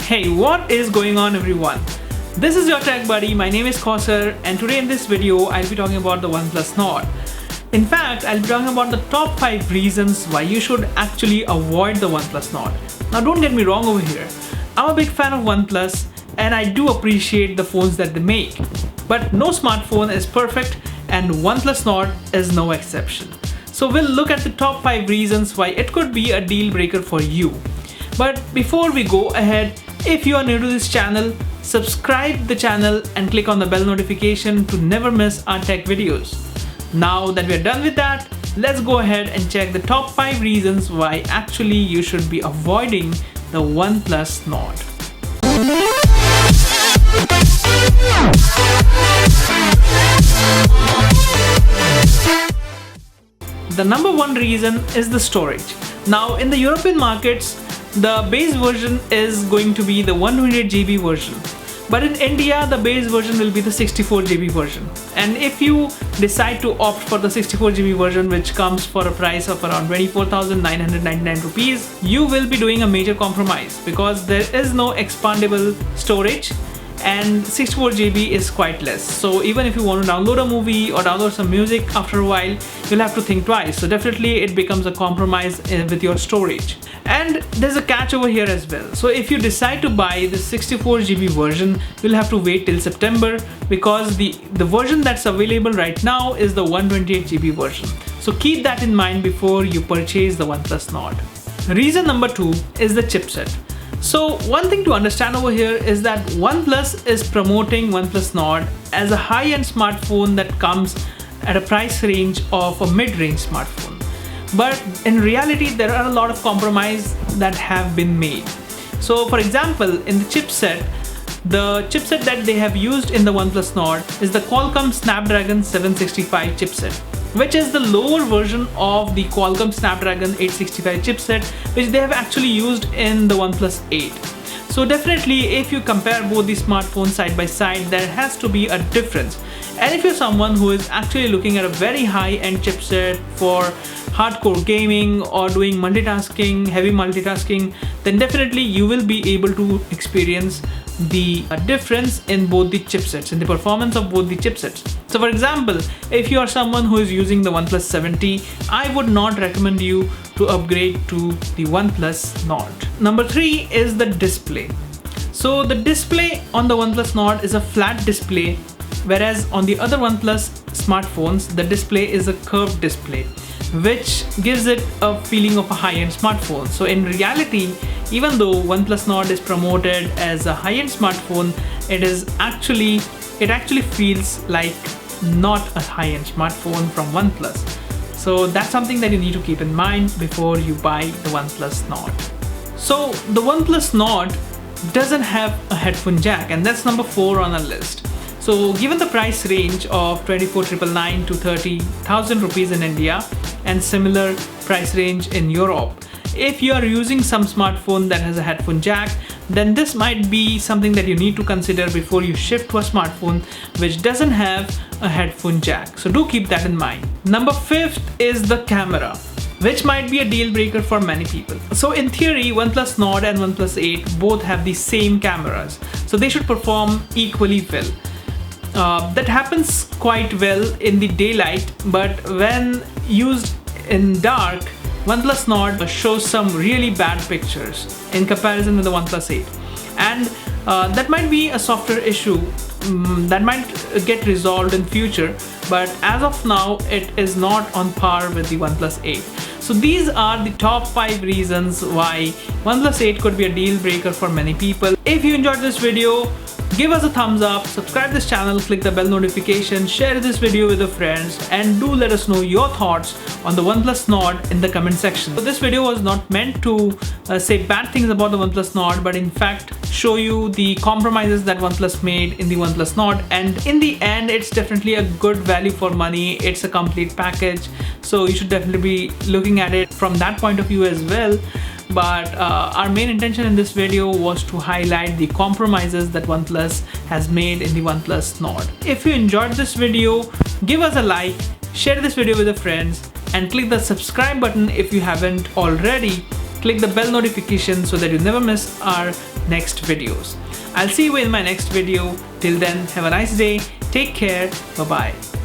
Hey, what is going on everyone? This is your tech buddy, my name is Kausar, and today in this video I'll be talking about the OnePlus Nord. In fact, I'll be talking about the top 5 reasons why you should actually avoid the OnePlus Nord. Now don't get me wrong over here, I'm a big fan of OnePlus and I do appreciate the phones that they make. But no smartphone is perfect and OnePlus Nord is no exception. So we'll look at the top 5 reasons why it could be a deal breaker for you. But before we go ahead, if you are new to this channel, subscribe the channel and click on the bell notification to never miss our tech videos. Now that we're done with that, let's go ahead and check the top 5 reasons why actually you should be avoiding the OnePlus Nord. The number one reason is the storage. Now in the European markets, the base version is going to be the 128GB version. But in India, the base version will be the 64GB version. And if you decide to opt for the 64GB version, which comes for a price of around 24,999 rupees, you will be doing a major compromise because there is no expandable storage and 64GB is quite less. So even if you want to download a movie or download some music, after a while, you'll have to think twice. So definitely it becomes a compromise with your storage. And there's a catch over here as well. So if you decide to buy the 64GB version, you'll have to wait till September because the version that's available right now is the 128GB version. So keep that in mind before you purchase the OnePlus Nord. Reason number 2 is the chipset. So one thing to understand over here is that OnePlus is promoting OnePlus Nord as a high-end smartphone that comes at a price range of a mid-range smartphone. But in reality, there are a lot of compromises that have been made. So for example, in the chipset that they have used in the OnePlus Nord is the Qualcomm Snapdragon 765 chipset, which is the lower version of the Qualcomm Snapdragon 865 chipset, which they have actually used in the OnePlus 8. So definitely, if you compare both the smartphones side by side, there has to be a difference. And if you're someone who is actually looking at a very high-end chipset for hardcore gaming or doing multitasking, heavy multitasking, then definitely you will be able to experience the difference in both the chipsets, in the performance of both the chipsets. So for example, if you are someone who is using the OnePlus 7T, I would not recommend you to upgrade to the OnePlus Nord. Number 3 is the display. So the display on the OnePlus Nord is a flat display, whereas on the other OnePlus smartphones, the display is a curved display, which gives it a feeling of a high-end smartphone. So in reality, even though OnePlus Nord is promoted as a high-end smartphone, it actually feels like not a high-end smartphone from OnePlus. So that's something that you need to keep in mind before you buy the OnePlus Nord. So the OnePlus Nord doesn't have a headphone jack, and that's number 4 on our list. So given the price range of 24,999 to 30,000 rupees in India and similar price range in Europe, if you are using some smartphone that has a headphone jack, then this might be something that you need to consider before you shift to a smartphone which doesn't have a headphone jack. So do keep that in mind. Number 5 is the camera, which might be a deal breaker for many people. So in theory, OnePlus Nord and OnePlus 8 both have the same cameras, so they should perform equally well. That happens quite well in the daylight, but when used in dark, OnePlus Nord shows some really bad pictures in comparison with the OnePlus 8. And that might be a software issue that might get resolved in future, but as of now, it is not on par with the OnePlus 8. So these are the top 5 reasons why OnePlus 8 could be a deal breaker for many people. If you enjoyed this video, give us a thumbs up, subscribe this channel, click the bell notification, share this video with your friends, and do let us know your thoughts on the OnePlus Nord in the comment section. So this video was not meant to say bad things about the OnePlus Nord, but in fact show you the compromises that OnePlus made in the OnePlus Nord, and in the end it's definitely a good value for money. It's a complete package, so you should definitely be looking at it from that point of view as well. But our main intention in this video was to highlight the compromises that OnePlus has made in the OnePlus Nord. If you enjoyed this video, give us a like, share this video with your friends, and click the subscribe button if you haven't already. Click the bell notification so that you never miss our next videos. I'll see you in my next video. Till then, have a nice day. Take care. Bye bye.